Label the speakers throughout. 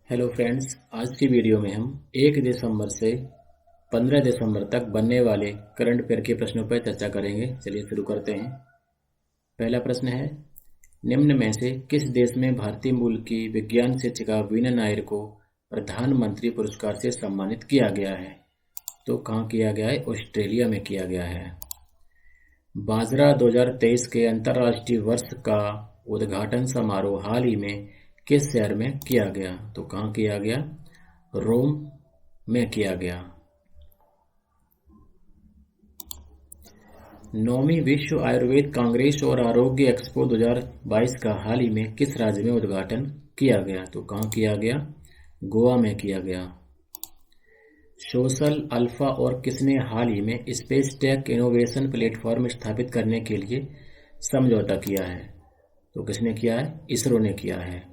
Speaker 1: Hello friends, आज की video में हम 1 दिसंबर से 15 दिसंबर तक बनने वाले करंट अफेयर के प्रश्नों पर चर्चा करेंगे। चलिए शुरू करते हैं। पहला प्रश्न है, निम्न में से किस देश में भारतीय मूल की विज्ञान शिक्षिका वीना नायर को प्रधानमंत्री पुरस्कार से सम्मानित किया गया है? तो कहाँ किया गया है? ऑस्ट्रेलिया में किया गया है। बाजरा 2023 के अंतर्राष्ट्रीय वर्ष का उद्घाटन समारोह हाल ही में किस शहर में किया गया? तो कहाँ किया गया? रोम में किया गया। 9वीं विश्व आयुर्वेद कांग्रेस और आरोग्य एक्सपो 2022 का हाल ही में किस राज्य में उद्घाटन किया गया? तो कहाँ किया गया? गोवा में किया गया। सोशल अल्फा और किसने हाल ही में स्पेस टेक इनोवेशन प्लेटफॉर्म स्थापित करने के लिए समझौता किया है? तो किसने किया है? इसरो ने किया है।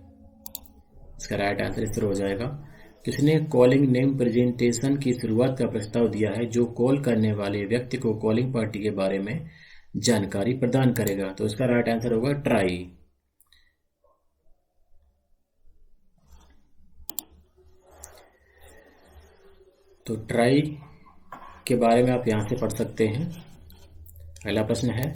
Speaker 1: इसका राइट आंसर इसरो हो जाएगा। किसने कॉलिंग नेम प्रेजेंटेशन की शुरुआत का प्रस्ताव दिया है जो कॉल करने वाले व्यक्ति को कॉलिंग पार्टी के बारे में जानकारी प्रदान करेगा? तो इसका राइट आंसर होगा ट्राई। तो ट्राई के बारे में आप यहां से पढ़ सकते हैं। पहला प्रश्न है,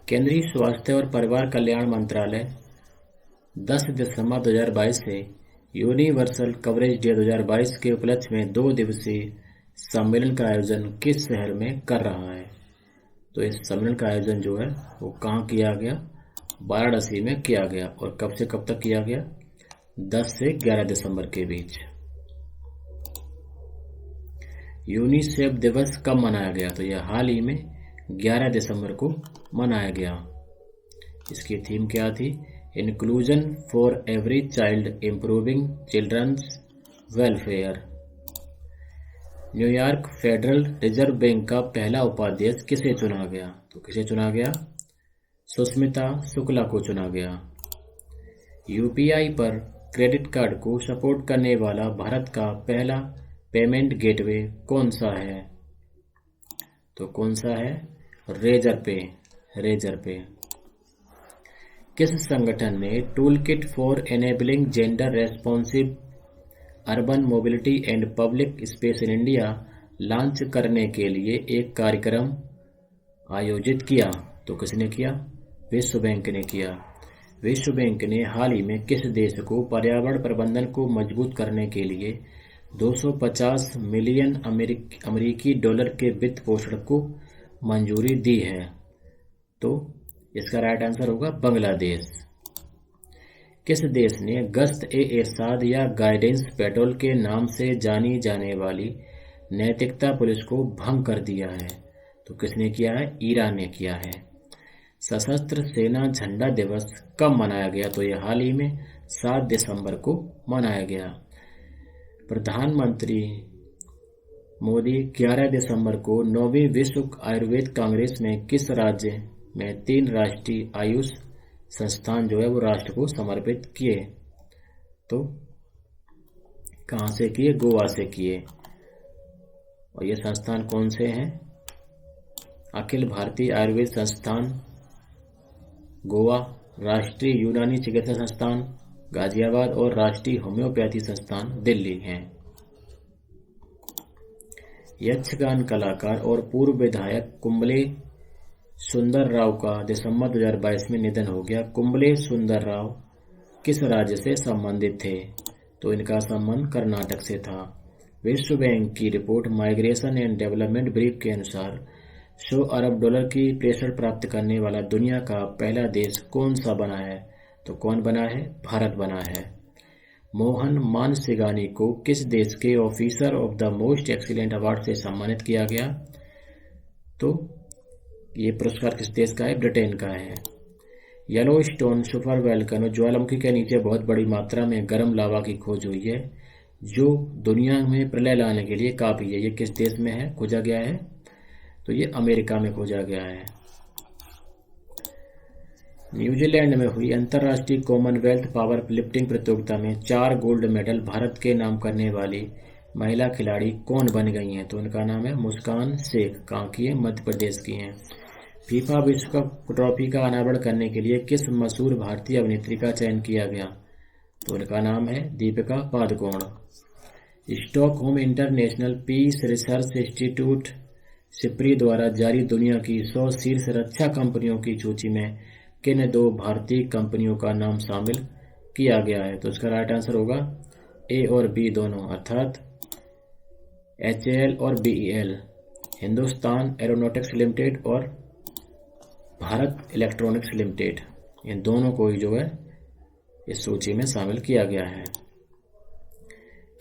Speaker 1: केंद्रीय स्वास्थ्य और परिवार कल्याण मंत्रालय 10 दिसंबर 2022 से यूनिवर्सल कवरेज डे 2022 के उपलक्ष्य में 2 दिवसीय सम्मेलन का आयोजन किस शहर में कर रहा है? तो इस सम्मेलन का आयोजन जो है वो कहाँ किया गया? वाराणसी में किया गया। और कब से कब तक किया गया? 10 से 11 दिसंबर के बीच। यूनिसेफ दिवस कब मनाया गया? तो यह हाल ही में 11 दिसंबर को मनाया गया। इसकी थीम क्या थी? Inclusion for every child improving children's welfare. New York federal reserve bank का पहला उपाध्यक्ष किसे चुना गया? तो किसे चुना गया? सुष्मिता शुक्ला को चुना गया। यूपीआई पर क्रेडिट कार्ड को सपोर्ट करने वाला भारत का पहला पेमेंट गेटवे कौन सा है? तो कौन सा है? रेजर पे। किस संगठन ने tool kit for enabling gender responsive urban mobility and public space in India launch करने के लिए एक कार्यक्रम आयोजित किया? तो किसने किया? विश्व बैंक ने किया। विश्व बैंक ने हाल ही में किस देश को पर्यावरण प्रबंधन को मजबूत करने के लिए 250 मिलियन अमेरिकी डॉलर के वित्त पोषण को मंजूरी दी है? तो इसका राइट आंसर होगा बांग्लादेश। किस देश ने गश्त-ए-इरशाद या गाइडेंस पेट्रोल के नाम से जानी जाने वाली नैतिकता पुलिस को भंग कर दिया है? तो किसने किया है? ईरान ने किया है। सशस्त्र सेना झंडा दिवस कब मनाया गया? तो यह हाल ही में 7 दिसंबर को मनाया गया। प्रधानमंत्री मोदी 11 दिसंबर को 9वीं विश्व आयुर्वेद कांग्रेस में किस राज्य में 3 राष्ट्रीय आयुष संस्थान जो है वो राष्ट्र को समर्पित किए? तो कहाँ से किए? गोवा से किए। और ये संस्थान कौन से हैं? अखिल भारतीय आयुर्वेद संस्थान गोवा, राष्ट्रीय यूनानी चिकित्सा संस्थान गाजियाबाद और राष्ट्रीय होम्योपैथी संस्थान दिल्ली हैं। यक्षगान कलाकार और पूर्व विधायक कुंबले सुंदर राव का दिसंबर 2022 में निधन हो गया। कुंबले सुंदर राव किस राज्य से संबंधित थे? तो इनका संबंध कर्नाटक से था। विश्व बैंक की report migration and development brief के अनुसार 100 अरब डॉलर की प्रेषण प्राप्त करने वाला दुनिया का पहला देश कौन सा बना है? तो कौन बना है? भारत बना है। मोहन मानसिंगानी को किस देश के officer of the most excellent award से सम्मानित किया गया? तो ये पुरस्कार किस देश का है? ब्रिटेन का है। येलोस्टोन सुपर वोल्केनो ज्वालामुखी के नीचे बहुत बड़ी मात्रा में गर्म लावा की खोज हुई है जो दुनिया में प्रलय लाने के लिए काफी है। ये किस देश में है खोजा गया है? तो ये अमेरिका में खोजा गया है। न्यूजीलैंड में हुई अंतर्राष्ट्रीय कॉमनवेल्थ पावर लिफ्टिंग प्रतियोगिता में 4 गोल्ड मेडल भारत के नाम करने वाली महिला खिलाड़ी कौन बन गई हैं? तो उनका नाम है मुस्कान शेख। कहाँ की है? मध्य प्रदेश की हैं। फीफा विश्व कप ट्रॉफी का अनावरण करने के लिए किस मशहूर भारतीय अभिनेत्री का चयन किया गया? तो उनका नाम है Deepika Padukone. Stockholm international peace research institute SIPRI द्वारा जारी दुनिया की 100 शीर्ष रक्षा कंपनियों की सूची में किन 2 भारतीय कंपनियों का नाम शामिल किया गया है? तो इसका राइट आंसर होगा ए और बी दोनों, अर्थात HAL और BEL, हिंदुस्तान एरोनॉटिक्स लिमिटेड और भारत इलेक्ट्रॉनिक्स लिमिटेड। इन दोनों को ही जो है इस सूची में शामिल किया गया है।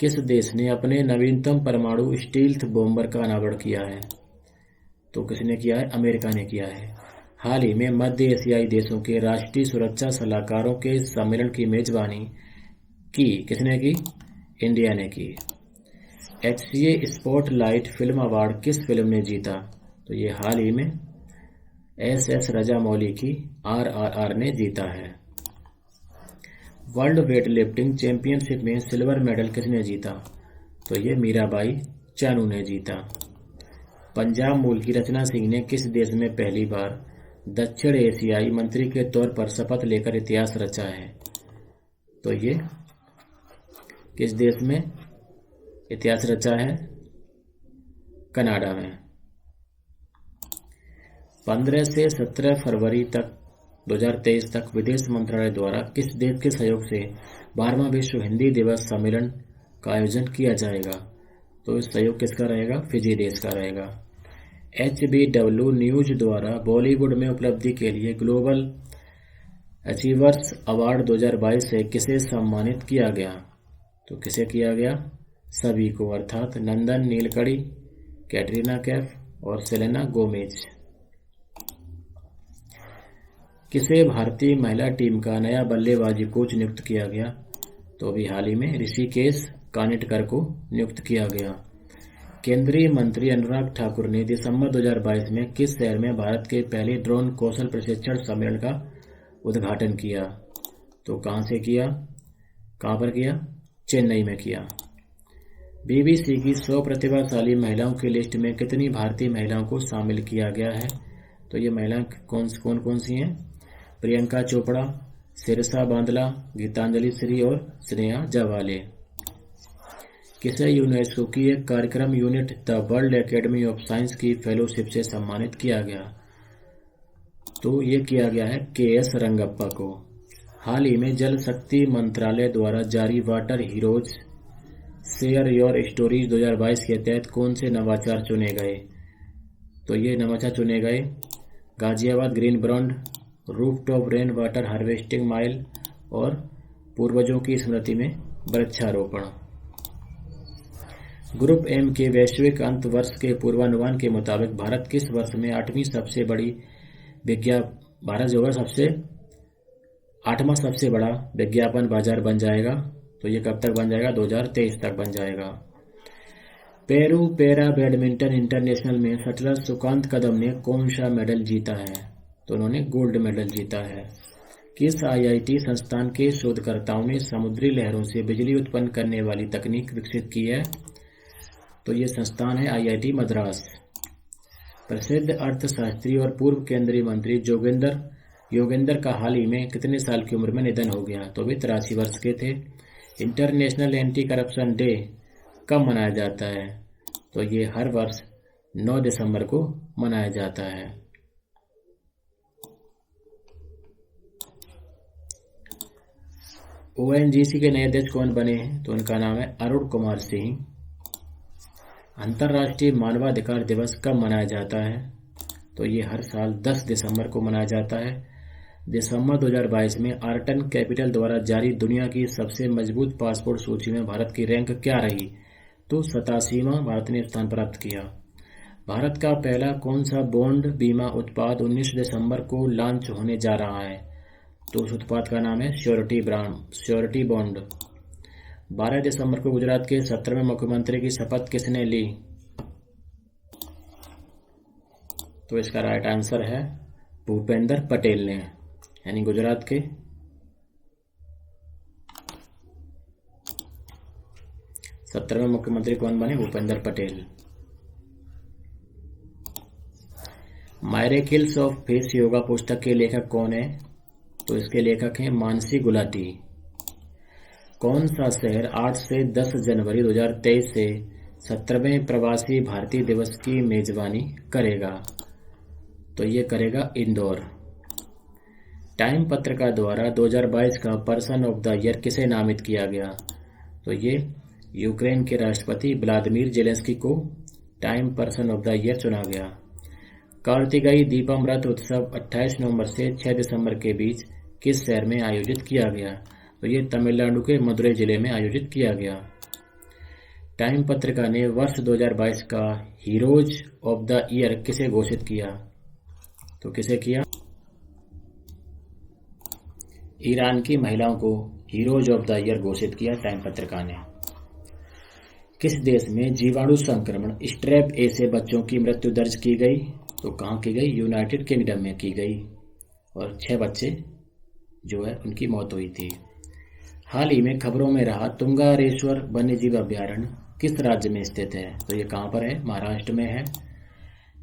Speaker 1: किस देश ने अपने नवीनतम परमाणु स्टील्थ बॉम्बर का अनावरण किया है? तो किसने किया है? अमेरिका ने किया है। हाल ही में मध्य एशियाई देशों के राष्ट्रीय सुरक्षा सलाहकारों के सम्मेलन की मेजबानी की किसने की? इंडिया ने की। HCA स्पॉटलाइट फिल्म अवार्ड किस फिल्म ने जीता? तो ये हाल ही में SS राजामौली की RRR ने जीता है। वर्ल्ड वेट लिफ्टिंग चैंपियनशिप में सिल्वर मेडल किसने जीता? तो ये मीराबाई चानू ने जीता। पंजाब मूल की रचना सिंह ने किस देश में पहली बार दक्षिण एशियाई मंत्री के तौर पर शपथ लेकर इतिहास रचा है? तो ये किस देश में इतिहास रचा है? कनाडा में। 15 से 17 फरवरी तक 2023 तक विदेश मंत्रालय द्वारा किस देश के सहयोग से 12वां विश्व हिंदी दिवस सम्मेलन का आयोजन किया जाएगा? तो इस सहयोग किसका रहेगा? फिजी देश का रहेगा। HBW न्यूज द्वारा बॉलीवुड में उपलब्धि के लिए ग्लोबल अचीवर्स अवार्ड 2022 से किसे सम्मानित किया गया? तो किसे किया गया? सभी को, अर्थात नंदन नीलकड़ी, कैटरीना कैफ और सेलेना गोमेज। किसे भारतीय महिला टीम का नया बल्लेबाजी कोच नियुक्त किया गया? तो अभी हाल ही में ऋषिकेश कानिटकर को नियुक्त किया गया। केंद्रीय मंत्री अनुराग ठाकुर ने दिसंबर 2022 में किस शहर में भारत के पहले ड्रोन कौशल प्रशिक्षण सम्मेलन का उद्घाटन किया? तो कहां से किया? कहां पर किया? चेन्नई में किया। BBC की 100 प्रतिभाशाली महिलाओं की लिस्ट में कितनी भारतीय महिलाओं को शामिल किया गया है? तो ये महिलाएं कौन कौन सी हैं? प्रियंका चोपड़ा, सिरसा बांदला, गीतांजलि श्री और स्नेहा जावाले। किसे यूनेस्को की एक कार्यक्रम unit the world academy of science की फेलोशिप से सम्मानित किया गया? तो ये किया गया है KS रंगप्पा को। हाल ही में जल शक्ति मंत्रालय द्वारा जारी water heroes share your stories 2022 के तहत कौन से नवाचार चुने गए? तो ये नवाचार चुने गए Ghaziabad green brand, rooftop rain water harvesting mile और पूर्वजों की स्मृति में वृक्षारोपण। ग्रुप M के वैश्विक अंत वर्ष के पूर्वानुमान के मुताबिक भारत किस वर्ष में 8वां सबसे बड़ा विज्ञापन बाजार बन जाएगा? तो ये कब तक बन जाएगा? 2023 तक बन जाएगा। पेरू पैरा बैडमिंटन इंटरनेशनल में शटलर सुकांत कदम ने कौन सा मेडल जीता है? तो उन्होंने गोल्ड मेडल जीता है। किस IIT संस्थान के शोधकर्ताओं ने समुद्री लहरों से बिजली उत्पन्न करने वाली तकनीक विकसित की है? तो ये संस्थान है IIT मद्रास। प्रसिद्ध अर्थशास्त्री और पूर्व केंद्रीय मंत्री योगेंद्र का हाल ही में कितने साल की उम्र में निधन हो गया? तो वे 83 वर्ष के थे। इंटरनेशनल एंटी करप्शन डे कब मनाया जाता है? तो ये हर वर्ष 9 दिसंबर को मनाया जाता है। ONGC के नए अध्यक्ष कौन बने हैं? तो उनका नाम है अरुण कुमार सिंह। अंतर्राष्ट्रीय मानवाधिकार दिवस कब मनाया जाता है? तो ये हर साल 10 दिसंबर को मनाया जाता है। दिसंबर 2022 में आर्टन कैपिटल द्वारा जारी दुनिया की सबसे मजबूत पासपोर्ट सूची में भारत की रैंक क्या रही? तो 87वां भारत ने स्थान प्राप्त किया। भारत का पहला कौन सा बॉन्ड बीमा उत्पाद 19 दिसंबर को लॉन्च होने जा रहा है? तो उस उत्पाद का नाम है श्योरिटी बॉन्ड। 12 दिसंबर को गुजरात के 17वें मुख्यमंत्री की शपथ किसने ली? तो इसका राइट आंसर है भूपेंद्र पटेल ने, यानी गुजरात के 17वें मुख्यमंत्री कौन बने? Bhupendra Patel. मायरेकिल्स of face yoga पुस्तक के लेखक कौन है? तो इसके लेखक हैं मानसी गुलाटी। कौन सा शहर 8 से 10 जनवरी 2023 से 17वें प्रवासी भारतीय दिवस की मेजबानी करेगा? तो ये करेगा इंदौर। टाइम पत्रिका द्वारा 2022 का पर्सन ऑफ द ईयर किसे नामित किया गया? तो ये यूक्रेन के राष्ट्रपति व्लादिमीर जेलेंस्की को time person of the year चुना गया। कार्तिकेय दीपामृत उत्सव 28 नवंबर से 6 दिसंबर के बीच किस शहर में आयोजित किया गया? तो ये तमिलनाडु के मदुरै जिले में आयोजित किया गया। टाइम पत्रिका ने वर्ष 2022 का हीरोज ऑफ द ईयर किसे घोषित किया? तो किसे किया? ईरान की महिलाओं को हीरोज ऑफ द ईयर घोषित किया टाइम पत्रिका ने। किस देश में जीवाणु संक्रमण स्ट्रेप ए से बच्चों की मृत्यु दर्ज की गई? तो कहाँ की गई? यूनाइटेड किंगडम में की गई और 6 बच्चे जो है उनकी मौत हुई थी। हाल ही में खबरों में रहा तुंगारेश्वर वन्यजीव अभ्यारण्य किस राज्य में स्थित है? तो ये कहाँ पर है? महाराष्ट्र में है।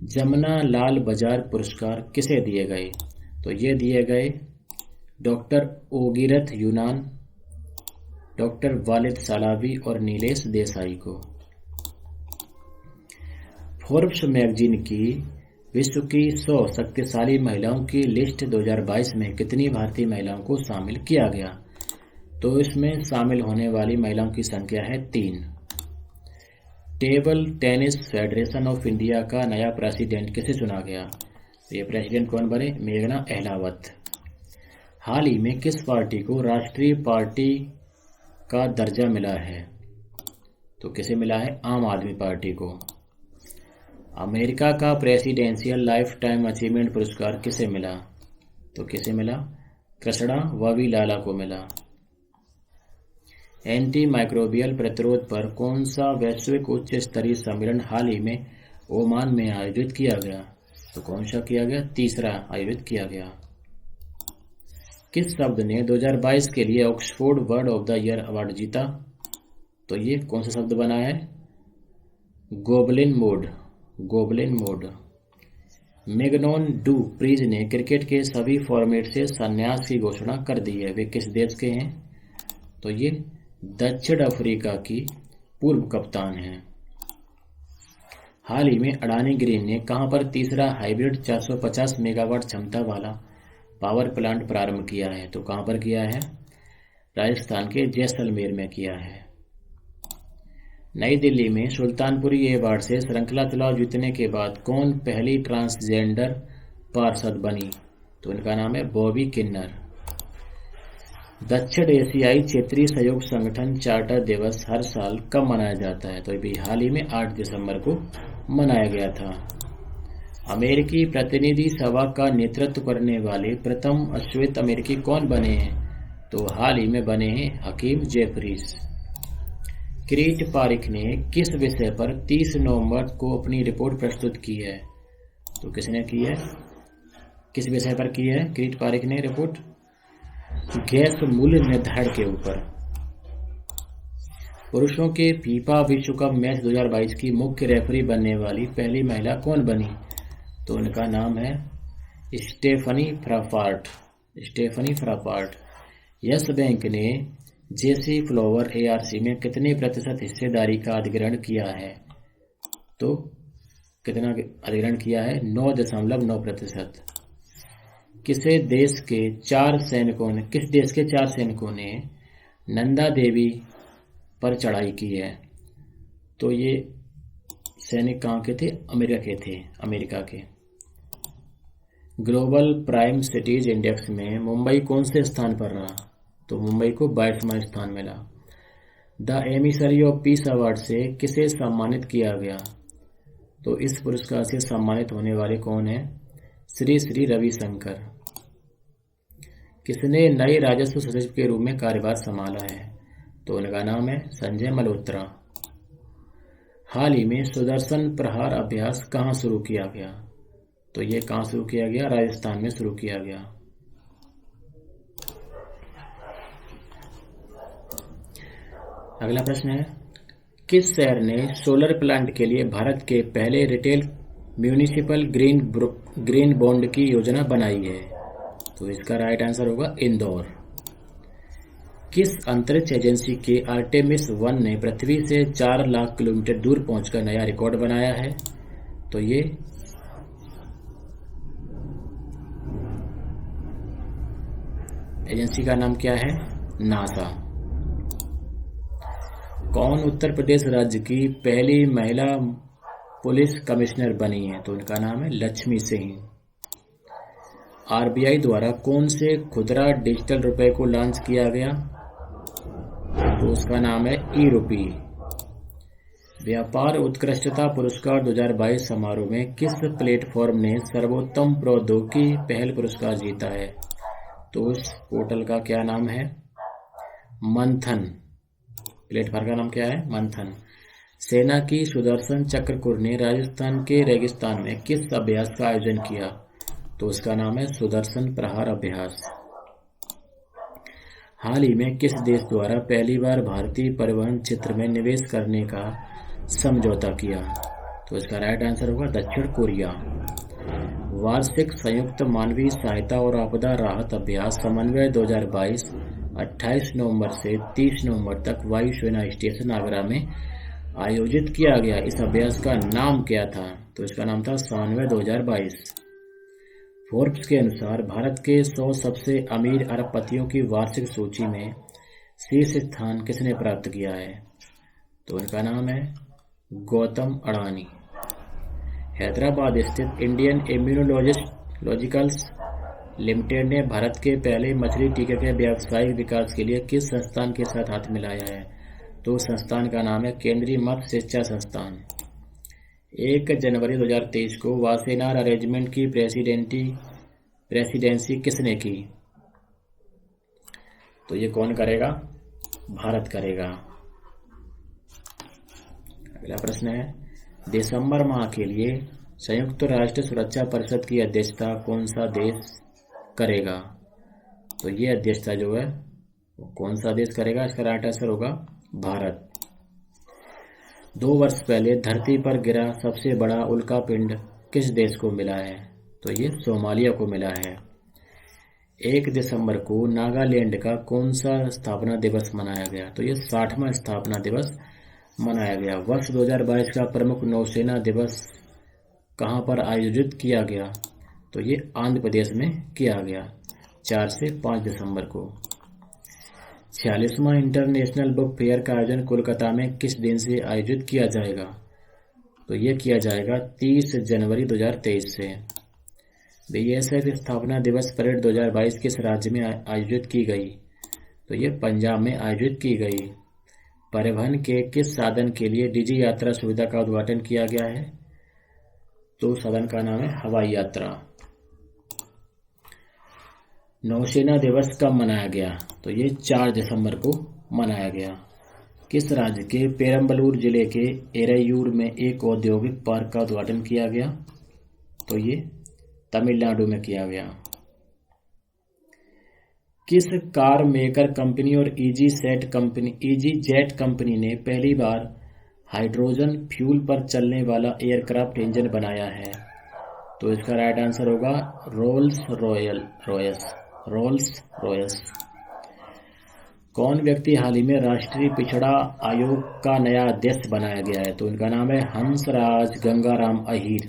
Speaker 1: जमुना लाल बाजार पुरस्कार किसे दिए गए? तो ये दिए गए डॉक्टर ओगिरथ यूनान, डॉक्टर वालिद सालावी और नीलेश देसाई को। फोर्ब्स मैगजीन की विश्व की 100 शक्तिशाली महिलाओं की लिस्ट 2022 में कितनी भारतीय महिलाओं को शामिल किया गया? तो इसमें शामिल होने वाली महिलाओं की संख्या है 3। Table tennis federation of India का नया प्रेसिडेंट किसे चुना गया? तो ये प्रेसिडेंट कौन बने? मेघना अहलावत। हाल ही में किस पार्टी को राष्ट्रीय पार्टी का दर्जा मिला है? तो किसे मिला है? आम आदमी पार्टी को। अमेरिका का प्रेसिडेंशियल लाइफ टाइम अचीवमेंट पुरस्कार किसे मिला? तो किसे मिला? कृष्णा वावीलाला को मिला। एंटी माइक्रोबियल प्रतिरोध पर कौन सा वैश्विक उच्च स्तरीय सम्मेलन हाल ही में ओमान में आयोजित किया गया? तो कौन सा किया गया? तीसरा आयोजित किया गया। किस शब्द ने 2022 के लिए Oxford word of the year award जीता? तो ये कौन सा शब्द बना है? Goblin mode. Goblin mode. Mignon du Preez ने क्रिकेट के सभी फॉर्मेट से संन्यास की घोषणा कर दी है। वे किस देश के हैं? तो ये दक्षिण अफ्रीका की पूर्व कप्तान हैं। हाल ही में अडानी ग्रीन ने कहां पर तीसरा हाइब्रिड 450 मेगावाट क्षमता वाला पावर प्लांट प्रारंभ किया है? तो कहां पर किया है? राजस्थान के जैसलमेर में किया है। नई दिल्ली में सुल्तानपुरी अवार्ड से श्रृंखला चुनाव जीतने के बाद कौन पहली ट्रांसजेंडर पार्षद बनी? तो इनका नाम है बॉबी किन्नर। दक्षिण एशियाई क्षेत्रीय सहयोग संगठन चार्टर दिवस हर साल कब मनाया जाता है? तो अभी हाल ही में 8 दिसंबर को मनाया गया था। अमेरिकी प्रतिनिधि सभा का नेतृत्व करने वाले प्रथम अश्वेत अमेरिकी कौन बने हैं? तो हाल ही में बने हैं हकीम जेफरीज। किरीट पारिक ने किस विषय पर 30 नवंबर को अपनी रिपोर्ट प्रस्तुत की है? तो किसने की है? किस विषय पर की है किरीट पारिक ने रिपोर्ट? गैस मूल्य निर्धारण के ऊपर। पुरुषों के फीफा विश्व कप मैच 2022 की मुख्य रेफरी बनने वाली पहली महिला कौन बनी? तो उनका नाम है Stephanie Frappart. Stephanie Frappart. Yes Bank ने जेसी फ्लावर एआरसी में कितने प्रतिशत हिस्सेदारी का अधिग्रहण किया है? तो कितना अधिग्रहण किया है? 9.9%। किस देश के 4 सैनिकों ने नंदा देवी पर चढ़ाई की है? तो ये सैनिक कहाँ के थे? अमेरिका के। ग्लोबल प्राइम सिटीज इंडेक्स में मुंबई कौन से स्थान पर रहा? तो मुंबई को 22वां स्थान मिला। The emissary of peace award से किसे सम्मानित किया गया? तो इस पुरस्कार से सम्मानित होने वाले कौन है? श्री श्री रविशंकर। किसने नए राजस्व सचिव के रूप में कार्यभार संभाला है? तो उनका नाम है संजय मल्होत्रा। हाल ही में सुदर्शन प्रहार अभ्यास कहाँ शुरू किया गया? तो ये कहाँ शुरू किया गया? राजस्थान में शुरू किया गया। अगला प्रश्न है, किस शहर ने सोलर प्लांट के लिए भारत के पहले रिटेल म्यूनिसिपल ग्रीन बॉन्ड की योजना बनाई है? तो इसका राइट आंसर होगा इंदौर। किस अंतरिक्ष एजेंसी के आर्टेमिस 1 ने पृथ्वी से 4 लाख किलोमीटर दूर पहुंचकर नया रिकॉर्ड बनाया है? तो ये एजेंसी का नाम क्या है? नासा। कौन उत्तर प्रदेश राज्य की पहली महिला पुलिस कमिश्नर बनी है? तो उनका नाम है लक्ष्मी सिंह। आरबीआई द्वारा कौन से खुदरा डिजिटल रुपए को लॉन्च किया गया? तो उसका नाम है ई रुपी। व्यापार उत्कृष्टता पुरस्कार 2022 समारोह में किस प्लेटफॉर्म ने सर्वोत्तम प्रौद्योगिकी पहल पुरस्कार जीता है? तो उस पोर्टल का क्या नाम है? मंथन। प्लेटफॉर्म का नाम क्या है? मंथन। सेना की सुदर्शन चक्र कुर ने राजस्थान के रेगिस्तान में किस अभ्यास का आयोजन किया? तो उसका नाम है सुदर्शन प्रहार अभ्यास। हाल ही में किस देश द्वारा पहली बार भारतीय परिवहन क्षेत्र में निवेश करने का समझौता किया? तो इसका राइट आंसर होगा दक्षिण कोरिया। वार्षिक संयुक्त मानवीय सहायता और आपदा राहत अभ्यास समन्वय 2022 28 नवंबर से 30 नवंबर तक वायु सेना स्टेशन आगरा में आयोजित किया गया। इस अभ्यास का नाम क्या था? तो इसका नाम था समन्वय 2022। फोर्ब्स के अनुसार भारत के 100 सबसे अमीर अरबपतियों की वार्षिक सूची में शीर्ष स्थान किसने प्राप्त किया है? तो उनका नाम है गौतम अडानी। हैदराबाद स्थित इंडियन इम्यूनोलॉजिकल्स लिमिटेड ने भारत के पहले मछली टीके के व्यावसायिक विकास के लिए किस संस्थान के साथ हाथ मिलाया है? तो संस्थान का नाम है केंद्रीय मत्स्य शिक्षा संस्थान। 1 जनवरी 2023 को वासेनार अरेंजमेंट की प्रेसिडेंसी किसने की? तो ये कौन करेगा? भारत करेगा। अगला प्रश्न है, दिसंबर माह के लिए संयुक्त राष्ट्र सुरक्षा परिषद की अध्यक्षता कौन सा देश करेगा? तो ये अध्यक्षता जो है वो कौन सा देश करेगा? इसका राइट आंसर होगा भारत। 2 वर्ष पहले धरती पर गिरा सबसे बड़ा उल्कापिंड किस देश को मिला है? तो ये सोमालिया को मिला है। 1 दिसंबर को नागालैंड का कौन सा स्थापना दिवस मनाया गया? तो ये 60वां स्थापना दिवस मनाया गया। वर्ष 2022 का प्रमुख नौसेना दिवस कहां पर आयोजित किया गया? तो ये आंध्र प्रदेश में किया गया 4 से 5 दिसंबर को। 46वां इंटरनेशनल बुक फेयर का आयोजन कोलकाता में किस दिन से आयोजित किया जाएगा? तो ये किया जाएगा 30 जनवरी 2023 से। बीएसएफ स्थापना दिवस परेड 2022 किस राज्य में आयोजित की गई? तो ये पंजाब में आयोजित की गई। परिवहन के किस साधन के लिए डिजी यात्रा सुविधा का उद्घाटन किया गया है? तो साधन का नाम है हवाई यात्रा। नौसेना दिवस कब मनाया गया? तो ये 4 दिसंबर को मनाया गया। किस राज्य के पेरम्बलूर जिले के एरैयूर में एक औद्योगिक पार्क का उद्घाटन किया गया? तो ये तमिलनाडु में किया गया। किस कार मेकर कंपनी और ईजी जेट कंपनी ने पहली बार हाइड्रोजन फ्यूल पर चलने वाला एयरक्राफ्ट इंजन बनाया है? तो इसका राइट आंसर होगा रोल्स रॉयस। कौन व्यक्ति हाल ही में राष्ट्रीय पिछड़ा आयोग का नया अध्यक्ष बनाया गया है? तो इनका नाम है हंसराज गंगाराम अहीर।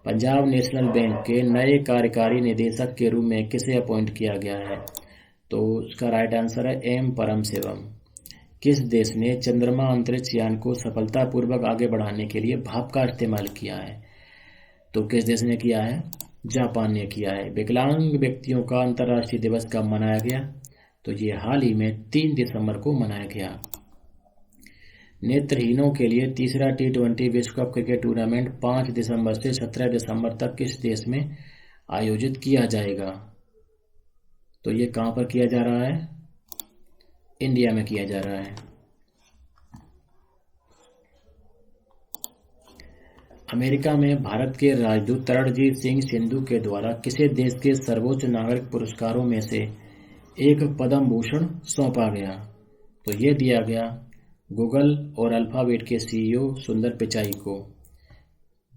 Speaker 1: पंजाब नेशनल बैंक के नए कार्यकारी निदेशक के रूप में किसे अपॉइंट किया गया है? तो इसका राइट आंसर है एम परमशिवम। किस देश ने चंद्रमा अंतरिक्ष यान को सफलतापूर्वक आगे बढ़ाने के लिए भाप का इस्तेमाल किया है? तो किस देश ने किया है? जापान ने किया है। विकलांग व्यक्तियों का अंतर्राष्ट्रीय दिवस कब मनाया गया? तो ये हाल ही में 3 दिसंबर को मनाया गया। नेत्रहीनों के लिए तीसरा T20 विश्व कप क्रिकेट टूर्नामेंट 5 दिसंबर से 17 दिसंबर तक किस देश में आयोजित किया जाएगा? तो ये कहां पर किया जा रहा है? इंडिया में किया जा रहा है। अमेरिका में भारत के राजदूत तरणजीत सिंह सिंधु के द्वारा किसे देश के सर्वोच्च नागरिक पुरस्कारों में से एक पद्म भूषण सौंपा गया? तो ये दिया गया गूगल और अल्फाबेट के CEO सुंदर पिचाई को।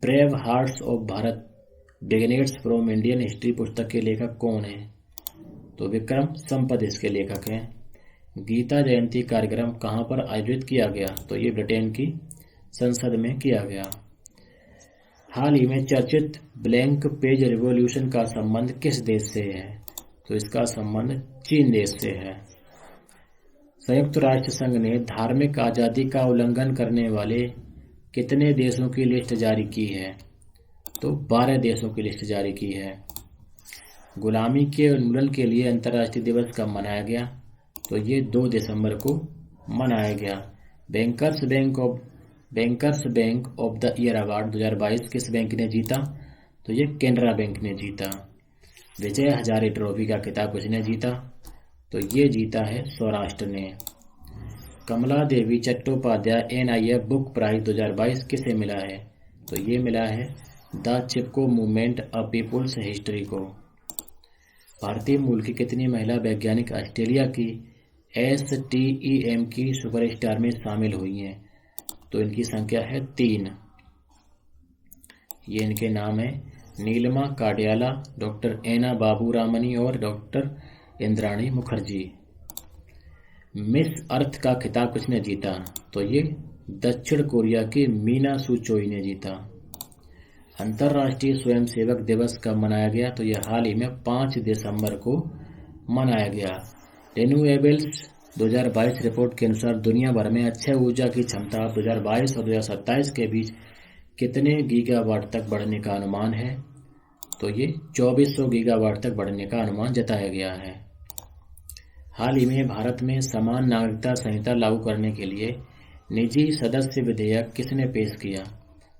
Speaker 1: Brave hearts of Bharat beginners from Indian history पुस्तक के लेखक कौन है? तो विक्रम संपत इसके लेखक हैं। गीता जयंती कार्यक्रम कहाँ पर आयोजित किया गया? तो ये ब्रिटेन की संसद में किया गया। हाल ही में चर्चित ब्लैंक पेज रिवॉल्यूशन का संबंध किस देश से है? तो इसका संबंध चीन देश से है। संयुक्त राष्ट्र संघ ने धार्मिक आजादी का उल्लंघन करने वाले कितने देशों की लिस्ट जारी की है? तो 12 देशों की लिस्ट जारी की है। गुलामी के उन्मूलन के लिए अंतर्राष्ट्रीय दिवस कब मनाया गया? तो ये 2 दिसंबर को मनाया गया। Bankers bank of the year award 2022 किस बैंक ने जीता? तो ये केनरा बैंक ने जीता। विजय हजारे ट्रॉफी का खिताब किसने जीता? तो ये जीता है सौराष्ट्र ने। Kamala Devi Chattopadhyay NIF book prize 2022 किसे मिला है? तो ये मिला है the Chipko movement a people's history को। भारतीय मूल की कितनी महिला वैज्ञानिक ऑस्ट्रेलिया की STEM की सुपरस्टार में शामिल हुई हैं? तो इनकी संख्या है 3। ये इनके नाम है नीलिमा काडियाला, डॉक्टर एना बाबूरामनी और doctor Indrani Mukherjee. Miss Earth का खिताब किसने जीता? तो ये दक्षिण कोरिया की मीना सू चोई ने जीता। अंतर्राष्ट्रीय स्वयंसेवक दिवस कब मनाया गया? तो यह हाल ही में 5 दिसंबर को मनाया गया। रिन्यूएबल्स 2022 रिपोर्ट के अनुसार दुनिया भर में अक्षय ऊर्जा की क्षमता 2022 और 2027 के बीच कितने गीगावाट तक बढ़ने का अनुमान है? तो ये 2400 गीगावाट तक बढ़ने का अनुमान जताया गया है। हाल ही में भारत में समान नागरिकता संहिता लागू करने के लिए निजी सदस्य विधेयक किसने पेश किया?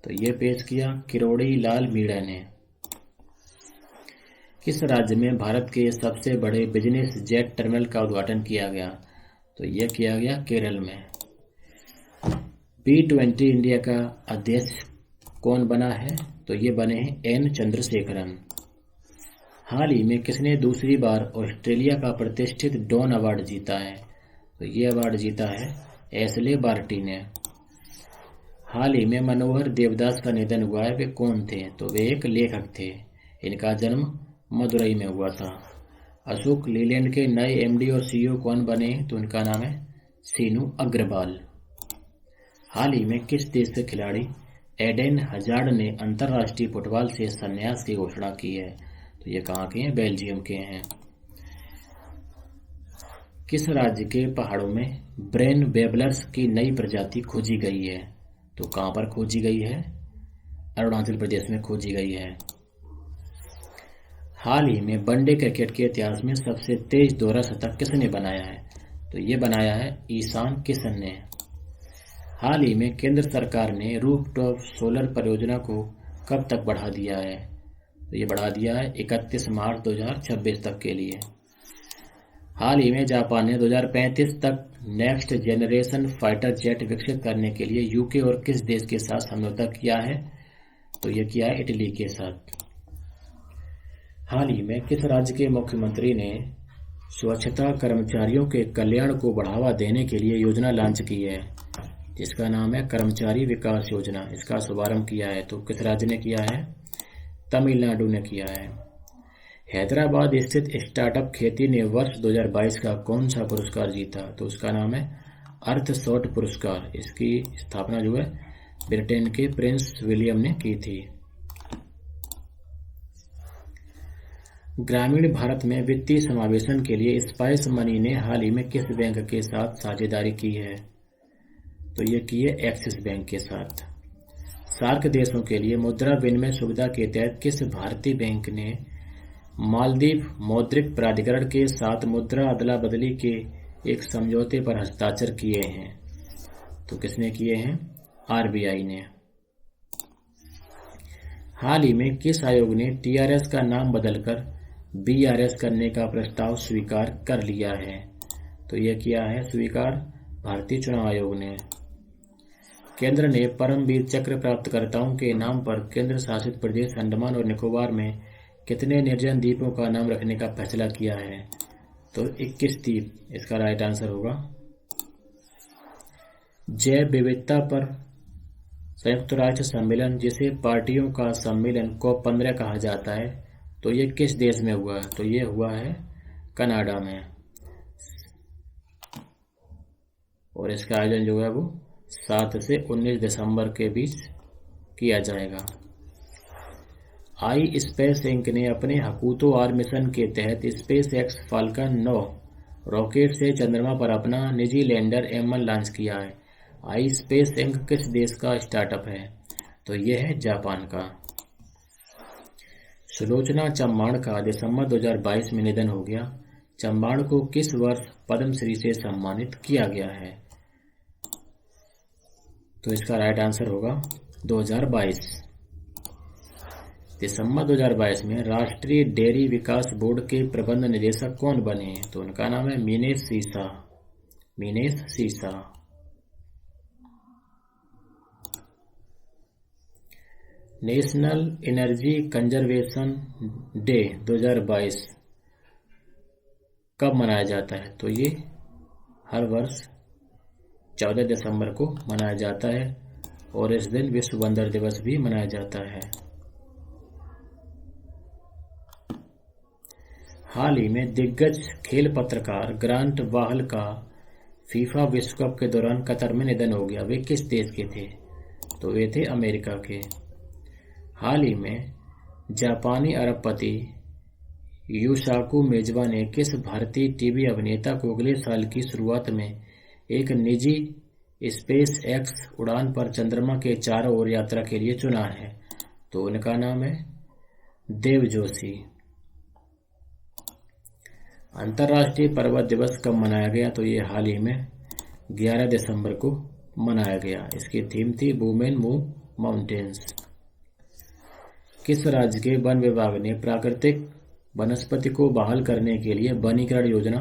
Speaker 1: तो ये पेश किया किरोड़ी लाल मीणा ने। किस राज्य में भारत के सबसे बड़े बिजनेस जेट टर्मिनल का उद्घाटन किया गया? तो यह किया गया केरल में। B20 इंडिया का अध्यक्ष कौन बना है? तो ये बने हैं N चंद्रशेखरन। हाल ही में किसने दूसरी बार ऑस्ट्रेलिया का प्रतिष्ठित डॉन अवार्ड जीता है? तो ये अवार्ड जीता है एशले बार्टी ने। हाल ही में मनोहर देवदास का निधन हुआ है। वे कौन थे? तो वे एक लेखक थे। इनका जन्म मदुरई में हुआ था। अशोक लीलैंड के नए MD और CEO कौन बने? तो उनका नाम है सीनू अग्रवाल। हाल ही में किस देश के खिलाड़ी एडेन हजार्ड ने अंतर्राष्ट्रीय फुटबॉल से संन्यास की घोषणा की है? तो ये कहाँ के हैं? बेल्जियम के हैं। किस राज्य के पहाड़ों में ब्रेन वेबलर्स की नई प्रजाति खोजी गई है? तो कहाँ पर खोजी गई है? अरुणाचल प्रदेश में खोजी गई है। हाल ही में वनडे क्रिकेट के इतिहास में सबसे तेज दोहरा शतक किसने बनाया है? तो ये बनाया है ईशान किशन ने। हाल ही में केंद्र सरकार ने रूफटॉप सोलर परियोजना को कब तक बढ़ा दिया है? तो ये बढ़ा दिया है 31 मार्च 2026 तक के लिए। हाल ही में जापान ने 2035 तक नेक्स्ट जनरेशन फाइटर जेट विकसित करने के लिए यूके और किस देश के साथ समझौता किया है? तो ये किया है इटली के साथ। हाल ही में किस राज्य के मुख्यमंत्री ने स्वच्छता कर्मचारियों के कल्याण को बढ़ावा देने के लिए योजना लॉन्च की है, जिसका नाम है कर्मचारी विकास योजना? इसका शुभारंभ किया है। तो किस राज्य ने किया है? तमिलनाडु ने किया है। हैदराबाद स्थित स्टार्टअप खेती ने वर्ष 2022 का कौन सा पुरस्कार जीता? तो उसका नाम है अर्थशॉट पुरस्कार। इसकी स्थापना जो है ब्रिटेन के प्रिंस विलियम ने की थी। ग्रामीण भारत में वित्तीय समावेशन के लिए स्पाइस मनी ने हाल ही में किस बैंक के साथ साझेदारी की है? तो ये की है एक्सिस बैंक के साथ। सार्क देशों के लिए मुद्रा विनिमय सुविधा के तहत किस भारतीय बैंक ने मालदीव मौद्रिक प्राधिकरण के साथ मुद्रा अदला बदली के एक समझौते पर हस्ताक्षर किए हैं? तो किसने किए हैं? RBI ने। हाल ही में किस आयोग ने TRS का नाम बदलकर BRS करने का प्रस्ताव स्वीकार कर लिया है? तो यह किया है स्वीकार भारतीय चुनाव आयोग ने। केंद्र ने परमवीर चक्र प्राप्तकर्ताओं के नाम पर केंद्र शासित प्रदेश अंडमान और निकोबार में कितने निर्जन द्वीपों का नाम रखने का फैसला किया है? तो 21 द्वीप इसका राइट आंसर होगा। जैव विविधता पर संयुक्त राष्ट्र सम्मेलन, जिसे पार्टियों का सम्मेलन COP15 कहा जाता है, तो ये किस देश में हुआ है? तो ये हुआ है कनाडा में, और इसका आयोजन जो है वो 7 से 19 दिसंबर के बीच किया जाएगा। आई स्पेस इंक ने अपने हकूतो आर मिशन के तहत स्पेस एक्स फाल्कन 9 रॉकेट से चंद्रमा पर अपना निजी लैंडर M1 लॉन्च किया है। आई स्पेस इंक किस देश का स्टार्टअप है? तो यह है जापान का। सुलोचना चम्बाण का दिसंबर 2022 में निधन हो गया। चम्बाण को किस वर्ष पद्मश्री से सम्मानित किया गया है? तो इसका राइट आंसर होगा 2022। दिसंबर 2022 में राष्ट्रीय डेयरी विकास बोर्ड के प्रबंध निदेशक कौन बने? तो उनका नाम है मीनेश सीसा। मीनेश सीसा। नेशनल एनर्जी कंजर्वेशन डे 2022 कब मनाया जाता है? तो ये हर वर्ष 14 दिसंबर को मनाया जाता है, और इस दिन विश्व बंदर दिवस भी मनाया जाता है। हाल ही में दिग्गज खेल पत्रकार ग्रांट वाहल का फीफा विश्व कप के दौरान कतर में निधन हो गया। वे किस देश के थे? तो वे थे अमेरिका के। हाल ही में जापानी अरबपति यूसाकू मेजबा ने किस भारतीय टीवी अभिनेता को अगले साल की शुरुआत में एक निजी स्पेस एक्स उड़ान पर चंद्रमा के चारों ओर यात्रा के लिए चुना है? तो उनका नाम है देव जोशी। अंतर्राष्ट्रीय पर्वत दिवस कब मनाया गया? तो ये हाल ही में 11 दिसंबर को मनाया गया। इसकी थीम थी वुमेन मूव माउंटेन्स। किस राज्य के वन विभाग ने प्राकृतिक वनस्पति को बहाल करने के लिए वनीकरण योजना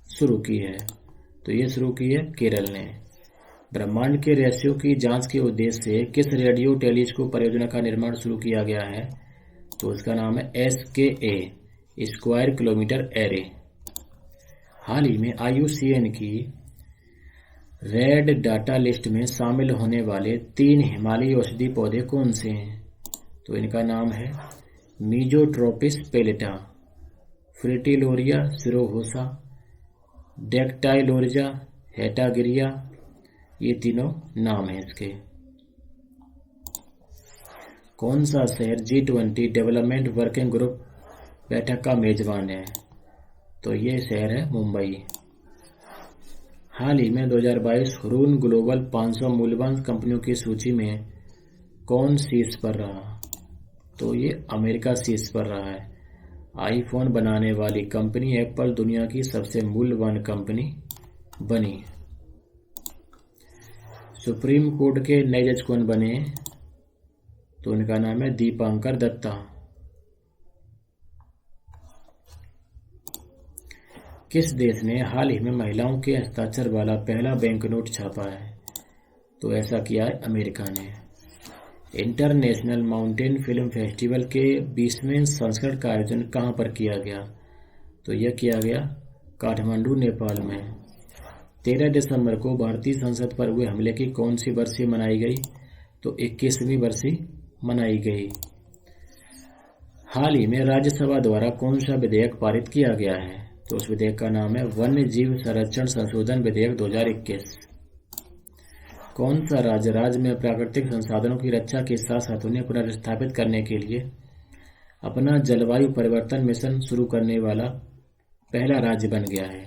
Speaker 1: शुरू की है? तो ये शुरू की है केरल ने। ब्रह्मांड के रहस्यों की जांच के उद्देश्य से किस रेडियो टेलीस्कोप परियोजना का निर्माण शुरू किया गया है? तो उसका नाम है SKA स्क्वायर किलोमीटर एरे। हाल ही में IUCN की रेड डाटा लिस्ट में शामिल होने वाले 3 हिमालयी औषधि पौधे कौन से हैं? तो इनका नाम है मीजोट्रोपिस पेलेटा, फ्रिटिलोरिया सिरोहोसा, डेक्टाइलोरिया हेटागिरिया। ये तीनों नाम हैं इसके। कौन सा शहर G20 डेवलपमेंट वर्किंग ग्रुप बैठक का मेजबान है? तो ये शहर है मुंबई। हाल ही में 2022 हुरून ग्लोबल 500 मूल्यवान कंपनियों की सूची में कौन शीर्ष पर रहा? तो ये अमेरिका शीर्ष पर रहा है। आईफोन बनाने वाली कंपनी एप्पल दुनिया की सबसे मूल्यवान कंपनी बनी। सुप्रीम कोर्ट के नए जज कौन बने? तो उनका नाम है दीपांकर दत्ता। किस देश ने हाल ही में महिलाओं के हस्ताक्षर वाला पहला बैंक नोट छापा है? तो ऐसा किया है अमेरिका ने। इंटरनेशनल माउंटेन फिल्म फेस्टिवल के 20वें संस्करण का आयोजन कहां पर किया गया? तो यह किया गया काठमांडू, नेपाल में। 13 दिसंबर को भारतीय संसद पर हुए हमले की कौन सी बरसी मनाई गई? तो 21वीं बरसी मनाई गई। हाल ही में राज्यसभा द्वारा कौन सा विधेयक पारित किया गया है? तो उस विधेयक का नाम है वन्य जीव संरक्षण संशोधन विधेयक 2021। कौन सा राज्य में प्राकृतिक संसाधनों की रक्षा के साथ साथ उन्हें पुनर्स्थापित करने के लिए अपना जलवायु परिवर्तन मिशन शुरू करने वाला पहला राज्य बन गया है?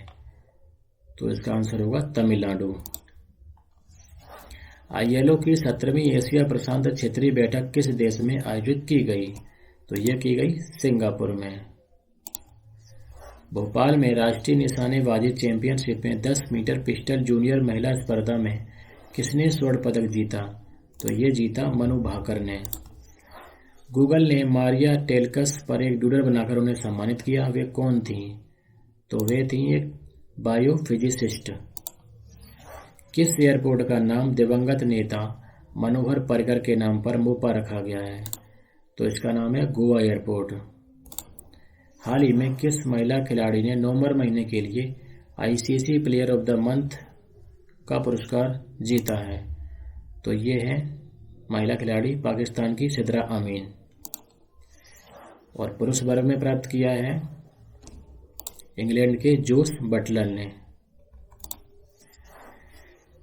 Speaker 1: तो इसका आंसर होगा तमिलनाडु। ILO की 17वीं एशिया प्रशांत क्षेत्रीय बैठक किस देश में आयोजित की गई? तो यह की गई सिंगापुर में। भोपाल में राष्ट्रीय निशानेबाजी चैंपियनशिप में 10 मीटर पिस्टल जूनियर महिला स्पर्धा में किसने स्वर्ण पदक जीता? तो ये जीता मनु भाकर ने। गूगल ने मारिया टेल्कस पर एक डूडल बनाकर उन्हें सम्मानित किया। वे कौन थी? तो वे थी एक बायोफिजिसिस्ट। किस एयरपोर्ट का नाम दिवंगत नेता मनोहर पर्रिकर के नाम पर मोपा रखा गया है? तो इसका नाम है गोवा एयरपोर्ट। हाल ही में किस महिला खिलाड़ी ने नवंबर महीने के लिए ICC player of the month का पुरस्कार जीता है? तो ये है महिला खिलाड़ी पाकिस्तान की सिद्रा अमीन। और पुरुष वर्ग में प्राप्त किया है इंग्लैंड के जोस बटलर ने।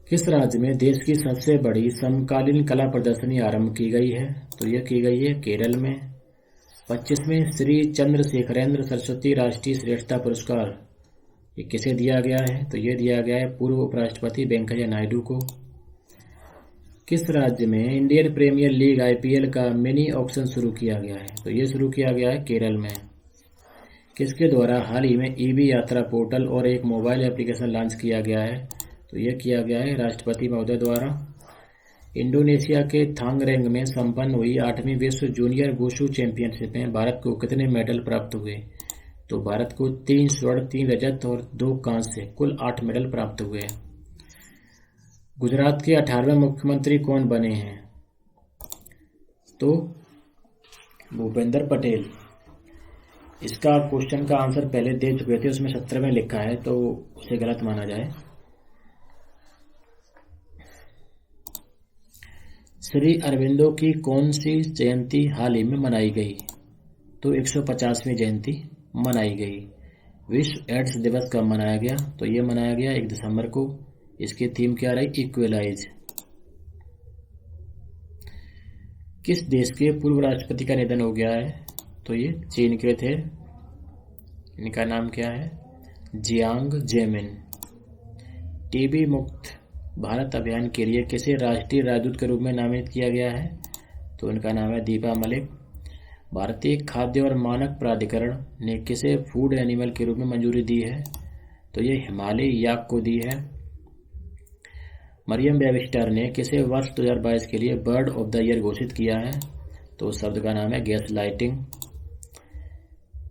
Speaker 1: किस राज्य में देश की सबसे बड़ी समकालीन कला प्रदर्शनी आरंभ की गई है? तो यह की गई है केरल में। 25वें श्री चंद्रशेखरेंद्र सरस्वती राष्ट्रीय श्रेष्ठता पुरस्कार ये किसे दिया गया है? तो ये दिया गया है पूर्व उपराष्ट्रपति वेंकैया नायडू को। किस राज्य में इंडियन प्रीमियर लीग IPL का मिनी ऑक्शन शुरू किया गया है? तो ये शुरू किया गया है केरल में। किसके द्वारा हाल ही में EV यात्रा पोर्टल और एक मोबाइल एप्लीकेशन लॉन्च किया गया है? तो यह किया गया है राष्ट्रपति महोदय द्वारा। इंडोनेशिया के थांगरेंग में संपन्न हुई 8वीं विश्व जूनियर वुशु चैंपियनशिप में भारत को कितने मेडल प्राप्त हुए? तो भारत को 3 स्वर्ण, 3 रजत और 2 कांस्य, कुल 8 मेडल प्राप्त हुए। गुजरात के 18वें मुख्यमंत्री कौन बने हैं? तो भूपेंद्र पटेल। इसका क्वेश्चन का आंसर पहले दे चुके थे, उसमें 17वें लिखा है तो उसे गलत माना जाए। श्री अरविंदो की कौन सी जयंती हाल ही में मनाई गई? तो 150वीं जयंती मनाई गई। विश्व एड्स दिवस कब मनाया गया? तो ये मनाया गया 1 दिसंबर को। इसकी थीम क्या रही? इक्वलाइज। किस देश के पूर्व राष्ट्रपति का निधन हो गया है? तो ये चीन के थे। इनका नाम क्या है? जियांग जेमिन। टीबी मुक्त भारत अभियान के लिए किसे राष्ट्रीय राजदूत के रूप में नामित किया गया है? तो इनका नाम है दीपा मलिक। भारतीय खाद्य और मानक प्राधिकरण ने किसे फूड एनिमल के रूप में मंजूरी दी है? तो ये हिमालयी याक को दी है। मरियम वेबस्टर ने किसे वर्ष 2022 के लिए बर्ड ऑफ द ईयर घोषित किया है? तो उस शब्द का नाम है गैस लाइटिंग।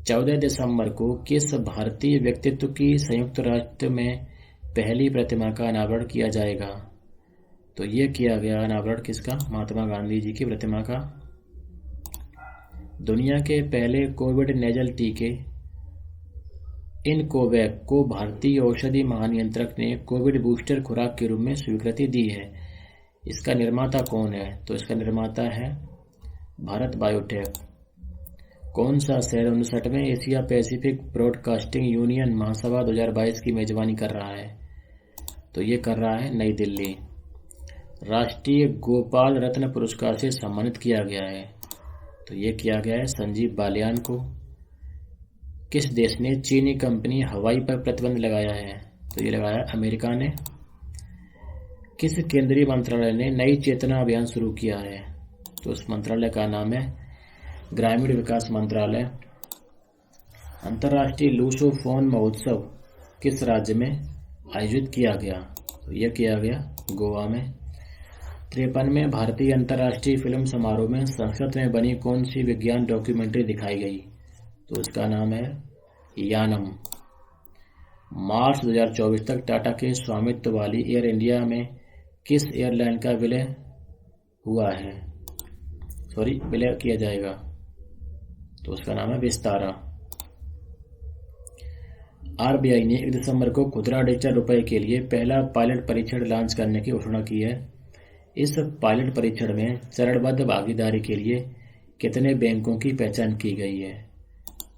Speaker 1: 14 दिसंबर को किस भारतीय व्यक्तित्व की संयुक्त राष्ट्र में पहली प्रतिमा का अनावरण किया जाएगा? तो ये किया गया अनावरण किसका? महात्मा गांधी जी की प्रतिमा का। दुनिया के पहले कोविड नेजल टीके इनकोवैक को भारतीय औषधि महानियंत्रक ने कोविड बूस्टर खुराक के रूप में स्वीकृति दी है। इसका निर्माता कौन है? तो इसका निर्माता है भारत बायोटेक। कौन सा शहर 59वें एशिया पैसिफिक ब्रॉडकास्टिंग यूनियन महासभा 2022 की मेजबानी कर रहा है? तो ये कर रहा है नई दिल्ली। राष्ट्रीय गोपाल रत्न पुरस्कार से सम्मानित किया गया है। तो ये किया गया है संजीव बालियान को। किस देश ने चीनी कंपनी हवाई पर प्रतिबंध लगाया है? तो ये लगाया अमेरिका ने। किस केंद्रीय मंत्रालय ने नई चेतना अभियान शुरू किया है? तो उस मंत्रालय का नाम है ग्रामीण विकास मंत्रालय। अंतर्राष्ट्रीय लूसोफोन महोत्सव किस राज्य में आयोजित किया गया? तो यह किया गया गोवा में। 53वें भारतीय अंतर्राष्ट्रीय फिल्म समारोह में संस्कृत में बनी कौन सी विज्ञान डॉक्यूमेंट्री दिखाई गई? तो उसका नाम है यानम। मार्च 2024 तक टाटा के स्वामित्व वाली एयर इंडिया में किस एयरलाइन का विलय किया जाएगा? तो उसका नाम है विस्तारा। RBI ने 1 दिसंबर को खुदरा डिजिटल रुपए के लिए पहला पायलट परीक्षण लॉन्च करने की घोषणा की है। इस पायलट परीक्षण में चरणबद्ध भागीदारी के लिए कितने बैंकों की पहचान की गई है?